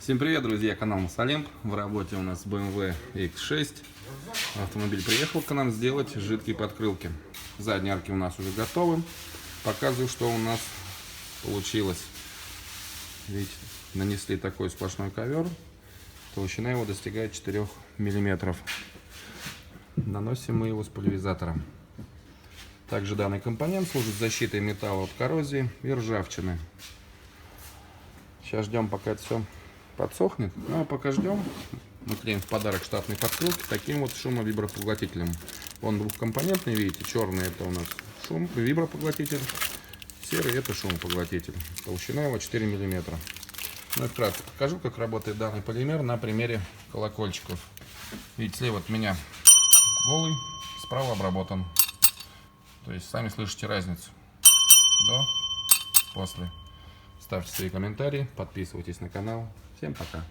Всем привет, друзья, канал Мосолимп. В работе у нас BMW X6. Автомобиль приехал к нам сделать жидкие подкрылки. Задние арки у нас уже готовы. Показываю, что у нас получилось. Видите, нанесли такой сплошной ковер. Толщина его достигает 4 мм. Наносим мы его с пульверизатором. Также данный компонент служит защитой металла от коррозии и ржавчины. Сейчас ждем, пока это все подсохнет. Ну а пока ждем, мы клеим в подарок штатные подкрылки таким вот шумовибропоглотителем. Он двухкомпонентный, видите, черный это у нас вибропоглотитель, серый это шумопоглотитель. Толщина его 4 мм. Ну и вкратце покажу, как работает данный полимер на примере колокольчиков. Видите, слева от меня голый, справа обработан. То есть сами слышите разницу до, после. Ставьте свои комментарии, подписывайтесь на канал. Всем пока!